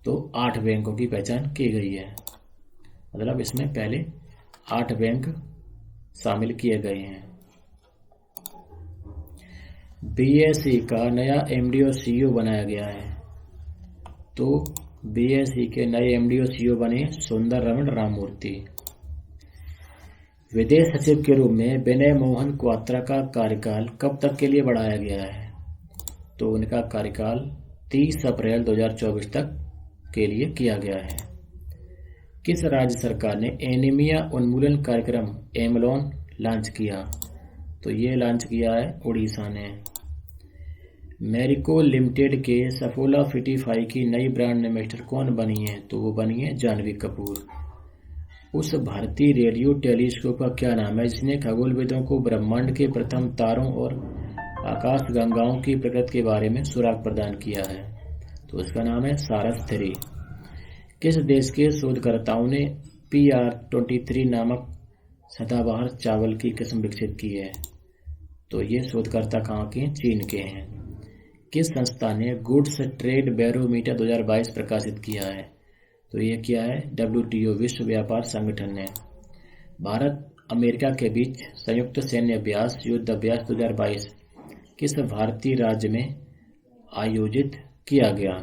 Speaker 1: तो 8 बैंकों की पहचान की गई है। मतलब इसमें पहले 8 बैंक शामिल किए गए हैं। BSE का नया MD और CEO बनाया गया है। तो BSE के नए MD और CEO बने सुंदर रमन राममूर्ति। विदेश सचिव के रूप में विनय मोहन क्वात्रा का कार्यकाल कब तक के लिए बढ़ाया गया है? तो उनका कार्यकाल 30 अप्रैल 2024 तक के लिए किया गया है। किस राज्य सरकार ने एनीमिया उन्मूलन कार्यक्रम एमलोन लॉन्च किया? तो ये लॉन्च किया है उड़ीसा ने। मैरिको लिमिटेड के सफोला फिटिफाई की नई ब्रांड एम्बेसडर कौन बनी है? तो वो बनी है जानवी कपूर। उस भारतीय रेडियो टेलीस्कोप का क्या नाम है जिसने खगोलविदों को ब्रह्मांड के प्रथम तारों और आकाश गंगाओं की प्रकृति के बारे में सुराग प्रदान किया है? तो उसका नाम है सारस 3। किस देश के शोधकर्ताओं ने PR23 नामक सदाबहार चावल की किस्म विकसित की है? तो ये शोधकर्ता कहाँ के हैं? चीन के हैं। किस संस्था ने गुड्स ट्रेड बैरोमीटर 2022 प्रकाशित किया है? तो ये क्या है? WTO विश्व व्यापार संगठन ने। भारत अमेरिका के बीच संयुक्त सैन्य अभ्यास युद्ध अभ्यास 2022 किस भारतीय राज्य में आयोजित किया गया?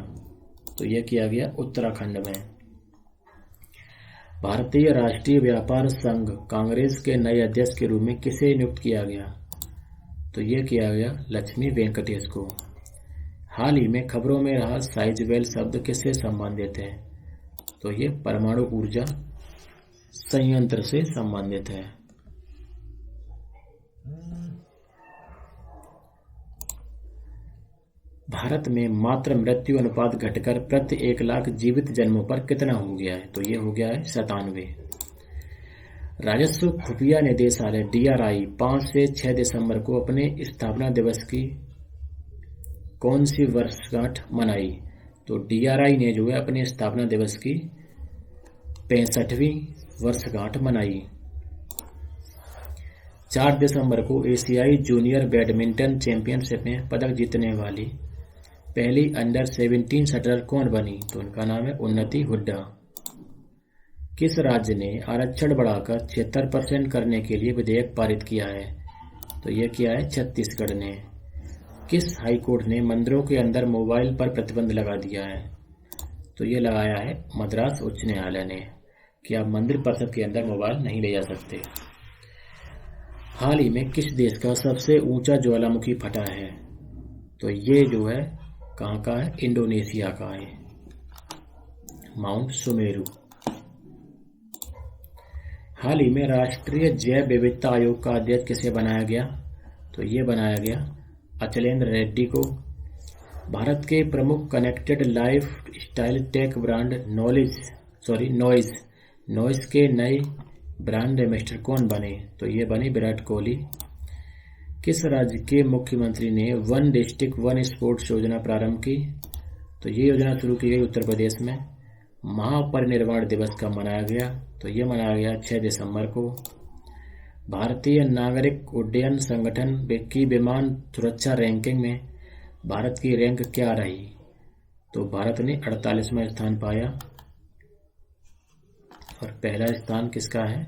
Speaker 1: तो यह किया गया उत्तराखंड में। भारतीय राष्ट्रीय व्यापार संघ कांग्रेस के नए अध्यक्ष के रूप में किसे नियुक्त किया गया? तो यह किया गया लक्ष्मी वेंकटेश को। हाल ही में खबरों में रहा साइजवेल शब्द किससे संबंधित है? तो ये परमाणु ऊर्जा संयंत्र से संबंधित है। भारत में मातृ मृत्यु अनुपात घटकर प्रति 1 लाख जीवित जन्मों पर कितना हो गया है? तो ये हो गया है 97। राजस्व खुफिया निदेशालय DRI 5 से 6 दिसंबर को अपने स्थापना दिवस की कौन सी वर्षगांठ मनाई? तो DRI ने जो है अपने स्थापना दिवस की 65वीं वर्षगांठ मनाई। 4 दिसंबर को एशियाई जूनियर बैडमिंटन चैंपियनशिप में पदक जीतने वाली पहली अंडर-17 शटलर कौन बनी? तो उनका नाम है उन्नति हुड्डा। किस राज्य ने आरक्षण बढ़ाकर 76% करने के लिए विधेयक पारित किया है? तो यह किया है छत्तीसगढ़ ने। किस हाईकोर्ट ने मंदिरों के अंदर मोबाइल पर प्रतिबंध लगा दिया है? तो ये लगाया है मद्रास उच्च न्यायालय ने कि आप मंदिर परिसर के अंदर मोबाइल नहीं ले जा सकते। हाल ही में किस देश का सबसे ऊंचा ज्वालामुखी फटा है? तो ये जो है कहाँ का है? इंडोनेशिया का है, माउंट सुमेरु। हाल ही में राष्ट्रीय जैव विविधता आयोग का अध्यक्ष किसे बनाया गया? तो ये बनाया गया अचलेंद्र रेड्डी को। भारत के प्रमुख connected lifestyle tech brand Noise के नए ब्रांड एम्बेसडर कौन बने? तो ये बने विराट कोहली। किस राज्य के मुख्यमंत्री ने वन डिस्ट्रिक्ट वन स्पोर्ट्स योजना प्रारंभ की? तो ये योजना शुरू की गई उत्तर प्रदेश में। महापरिनिर्वाण दिवस कब मनाया गया? तो ये मनाया गया 6 दिसंबर को। भारतीय नागरिक उड्डयन संगठन की विमान सुरक्षा रैंकिंग में भारत की रैंक क्या रही? तो भारत ने 48वां स्थान पाया और पहला स्थान किसका है?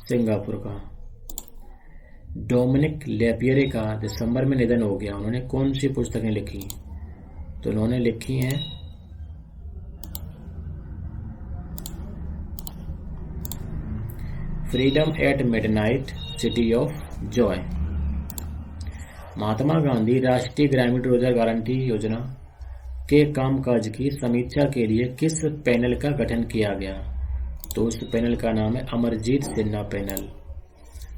Speaker 1: सिंगापुर का। डोमिनिक लेपियरे का दिसंबर में निधन हो गया। उन्होंने कौन सी पुस्तकें लिखी? तो उन्होंने लिखी हैं Freedom at Midnight, City of Joy. Mahatma Gandhi राष्ट्रीय ग्रामीण रोजगार गारंटी योजना के कामकाज की समीक्षा के लिए किस पैनल का गठन किया गया? तो उस पैनल का नाम है अमरजीत सिन्हा पैनल।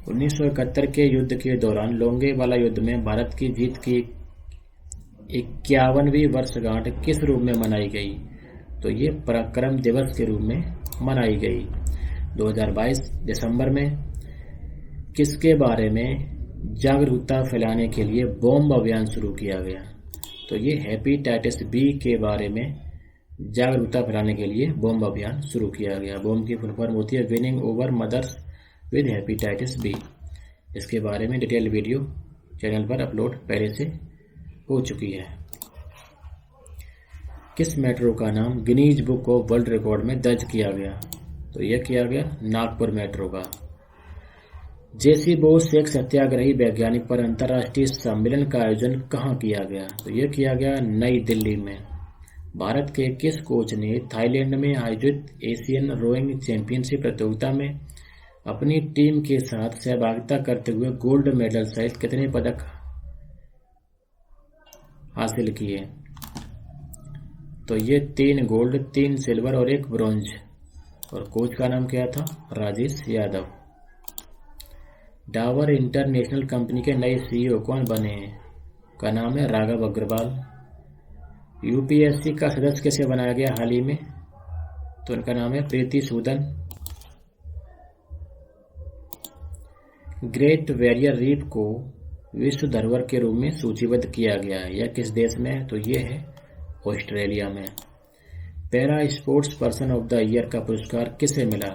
Speaker 1: 1971 के युद्ध के दौरान लोंगेवाला युद्ध में भारत की जीत की 51वीं वर्षगांठ किस रूप में मनाई गई? तो ये पराक्रम दिवस के रूप में मनाई गई 2022 दिसंबर में। किसके बारे में जागरूकता फैलाने के लिए बॉम्ब अभियान शुरू किया गया? तो ये हेपेटाइटिस बी के बारे में जागरूकता फैलाने के लिए बॉम्ब अभियान शुरू किया गया। बॉम्ब की फुल फॉर्म होती है winning over mothers with hepatitis B. इसके बारे में डिटेल वीडियो चैनल पर अपलोड पहले से हो चुकी है। किस मेट्रो का नाम Guinness book of world record में दर्ज किया गया? तो यह किया गया नागपुर मेट्रो का। जेसी बोस एक सत्याग्रही वैज्ञानिक पर अंतर्राष्ट्रीय सम्मेलन का आयोजन कहाँ किया गया? तो यह किया गया नई दिल्ली में। भारत के किस कोच ने थाईलैंड में आयोजित एशियन रोइंग चैंपियनशिप प्रतियोगिता में अपनी टीम के साथ सहभागिता करते हुए गोल्ड मेडल सहित कितने पदक हासिल किए? तो ये 3 गोल्ड, 3 सिल्वर और 1 ब्रॉन्ज। और कोच का नाम क्या था? राजेश यादव। डाबर इंटरनेशनल कंपनी के नए CEO कौन बने हैं? का नाम है राघव अग्रवाल। यूपीएससी का सदस्य कैसे बनाया गया हाल ही में? तो उनका नाम है Preeti Sudan. Great barrier reef को विश्व धरोहर के रूप में सूचीबद्ध किया गया है। यह किस देश में है? तो ये है ऑस्ट्रेलिया में। Para sports person of the year का पुरस्कार किसे मिला?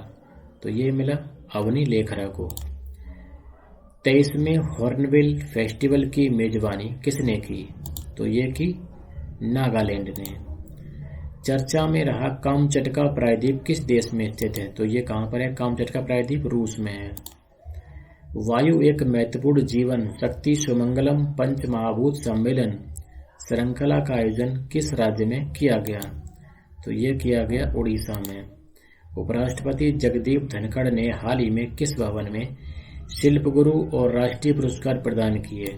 Speaker 1: तो ये मिला अवनी लेखरा को। 23वें हॉर्नबिल फेस्टिवल की मेजबानी किसने की? तो ये की नागालैंड ने। चर्चा में रहा कामचटका प्रायद्वीप किस देश में स्थित है? तो ये कहाँ पर है? कामचटका प्रायद्वीप रूस में है। वायु एक महत्वपूर्ण जीवन शक्ति सुमंगलम पंच महाभूत सम्मेलन श्रृंखला का आयोजन किस राज्य में किया गया? तो ये किया गया उड़ीसा में। उपराष्ट्रपति जगदीप धनखड़ ने हाल ही में किस भवन में शिल्प गुरु और राष्ट्रीय पुरस्कार प्रदान किए?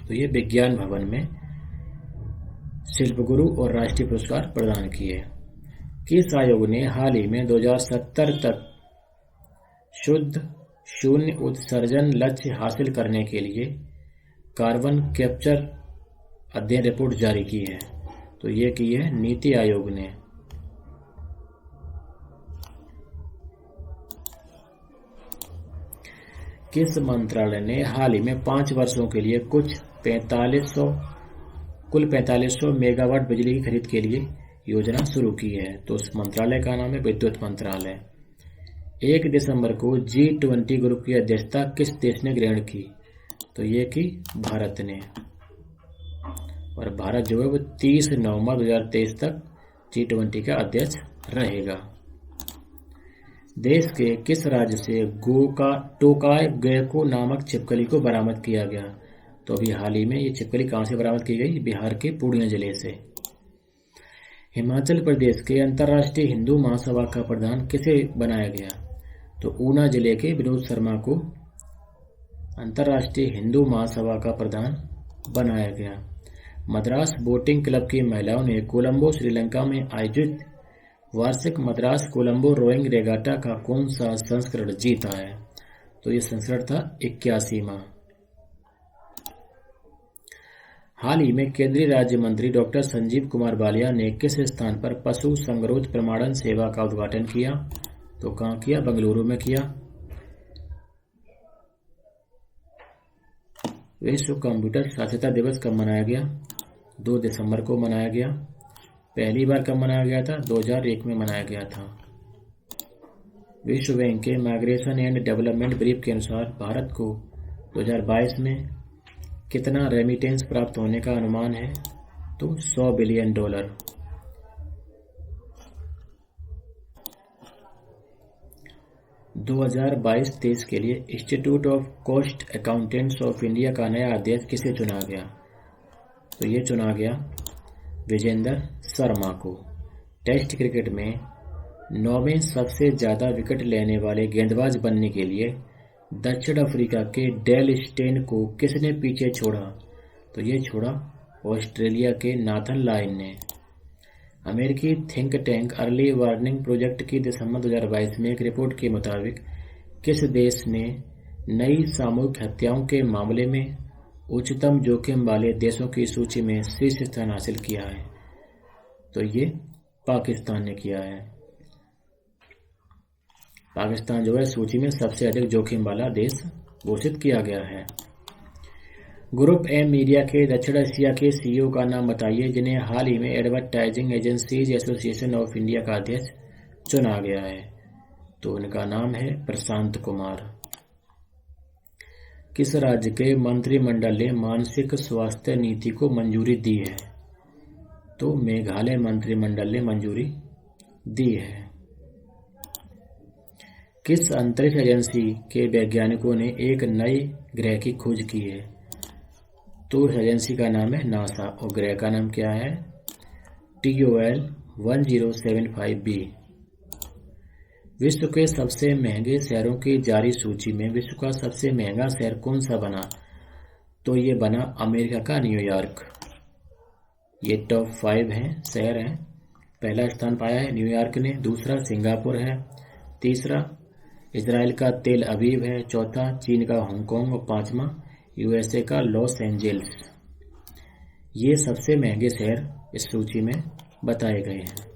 Speaker 1: तो ये विज्ञान भवन में शिल्प गुरु और राष्ट्रीय पुरस्कार प्रदान किए। किस आयोग ने हाल ही में 2070 तक शुद्ध शून्य उत्सर्जन लक्ष्य हासिल करने के लिए कार्बन कैप्चर अध्ययन रिपोर्ट जारी की है? तो ये की है नीति आयोग ने। किस मंत्रालय ने हाल ही में 5 वर्षों के लिए कुल 4500 मेगावाट बिजली की खरीद के लिए योजना शुरू की है? तो उस मंत्रालय का नाम है विद्युत मंत्रालय। 1 दिसंबर को G20 ग्रुप की अध्यक्षता किस देश ने ग्रहण की? तो ये की भारत ने। और भारत जो है वो 30 नवंबर 2023 तक G20 का अध्यक्ष रहेगा। देश के किस राज्य से टोकाई गेको नामक छिपकली को बरामद किया गया? तो अभी हाल ही में ये छिपकली कहाँ से बरामद की गई? बिहार के पूर्णिया जिले से। हिमाचल प्रदेश के अंतर्राष्ट्रीय हिंदू महासभा का प्रधान किसे बनाया गया? तो ऊना जिले के विनोद शर्मा को अंतर्राष्ट्रीय हिंदू महासभा का प्रधान बनाया गया। मद्रास बोटिंग क्लब की महिलाओं ने कोलंबो श्रीलंका में आयोजित वार्षिक मद्रास कोलंबो रोइंग रेगाटा का कौन सा संस्करण जीता है? तो ये संस्करण था 81वां। हाल ही में केंद्रीय राज्य मंत्री डॉक्टर संजीव कुमार बालिया ने किस स्थान पर पशु संगरोध प्रमाणन सेवा का उद्घाटन किया? तो कहाँ किया? बेंगलुरु में किया। विश्व कंप्यूटर साक्षरता दिवस कब मनाया गया? 2 दिसंबर को मनाया गया। पहली बार कब मनाया गया था? 2001 में मनाया गया था। विश्व बैंक के माइग्रेशन एंड डेवलपमेंट ब्रीफ के अनुसार भारत को 2022 में कितना रेमिटेंस प्राप्त होने का अनुमान है? तो $100 बिलियन। 2022-23 के लिए institute of cost accountants of India का नया अध्यक्ष किसे चुना गया? तो ये चुना गया विजेंद्र शर्मा को। टेस्ट क्रिकेट में 9वें सबसे ज्यादा विकेट लेने वाले गेंदबाज बनने के लिए दक्षिण अफ्रीका के डेल स्टेन को किसने पीछे छोड़ा? तो ये छोड़ा ऑस्ट्रेलिया के नाथन लायन ने। अमेरिकी think tank early warning project की दिसंबर 2022 में एक रिपोर्ट के मुताबिक किस देश ने नई सामूहिक हत्याओं के मामले में उच्चतम जोखिम वाले देशों की सूची में शीर्ष स्थान हासिल किया है? तो ये पाकिस्तान ने किया है। पाकिस्तान जो है सूची में सबसे अधिक जोखिम वाला देश घोषित किया गया है। ग्रुप एम मीडिया के दक्षिण एशिया के सीईओ का नाम बताइए जिन्हें हाल ही में advertising agencies association of India का अध्यक्ष चुना गया है। तो उनका नाम है प्रशांत कुमार। किस राज्य के मंत्रिमंडल ने मानसिक स्वास्थ्य नीति को मंजूरी दी है? तो मेघालय मंत्रिमंडल ने मंजूरी दी है। किस अंतरिक्ष एजेंसी के वैज्ञानिकों ने एक नए ग्रह की खोज की है? तो उस एजेंसी का नाम है नासा और ग्रह का नाम क्या है? TOL 1075b। विश्व के सबसे महंगे शहरों की जारी सूची में विश्व का सबसे महंगा शहर कौन सा बना? तो ये बना अमेरिका का न्यूयॉर्क। ये टॉप 5 शहर हैं। पहला स्थान पाया है न्यूयॉर्क ने, दूसरा सिंगापुर है, तीसरा इजराइल का तेल अवीव है, चौथा चीन का हांगकांग और पांचवा USA का लॉस एंजल्स। ये सबसे महंगे शहर इस सूची में बताए गए हैं।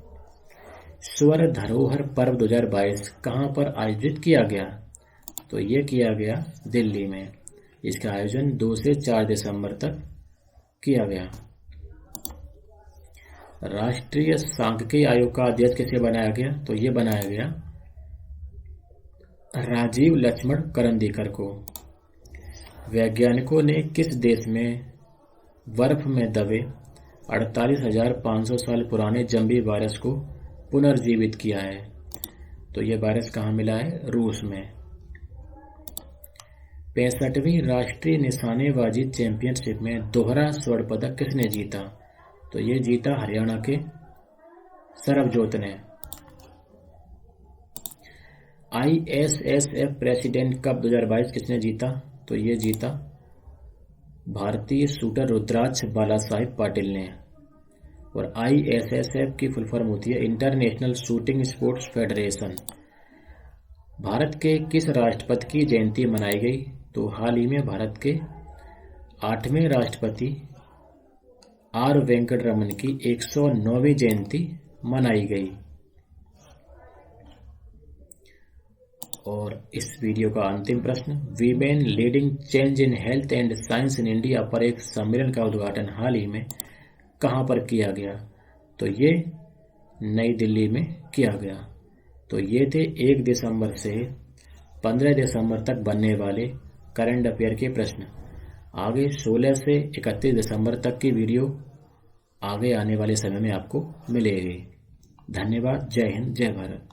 Speaker 1: स्वर धरोहर पर्व 2022 कहां पर आयोजित किया गया? तो ये किया गया दिल्ली में। इसका आयोजन 2 से 4 दिसंबर तक किया गया। राष्ट्रीय सांख्यिकी आयोग का अध्यक्ष किसे बनाया गया? तो ये बनाया गया राजीव लक्ष्मण करंदीकर को। वैज्ञानिकों ने किस देश में बर्फ में दबे 48,500 साल पुराने जंबी वायरस को पुनर्जीवित किया है? तो ये वायरस कहाँ मिला है? रूस में। 65वीं राष्ट्रीय निशानेबाजी चैंपियनशिप में दोहरा स्वर्ण पदक किसने जीता? तो ये जीता हरियाणा के सरबजोत ने। ISSF प्रेसिडेंट कप 2022 किसने जीता? तो ये जीता भारतीय शूटर रुद्राक्ष बालासाहेब पाटिल ने। और ISSF की फुल फॉर्म होती है international shooting sports federation. Bharat के किस राष्ट्रपति की जयंती मनाई गई? तो हाल ही में भारत के 8वें राष्ट्रपति R वेंकट रमन की 109वीं जयंती मनाई गई। और इस वीडियो का अंतिम प्रश्न, women leading change in health and science in India पर एक सम्मेलन का उद्घाटन हाल ही में कहां पर किया गया? तो ये नई दिल्ली में किया गया। तो ये थे 1 दिसंबर से 15 दिसंबर तक बनने वाले करंट अफेयर के प्रश्न। आगे 16 से 31 दिसंबर तक की वीडियो आगे आने वाले समय में आपको मिलेगी। धन्यवाद। जय हिंद, जय भारत।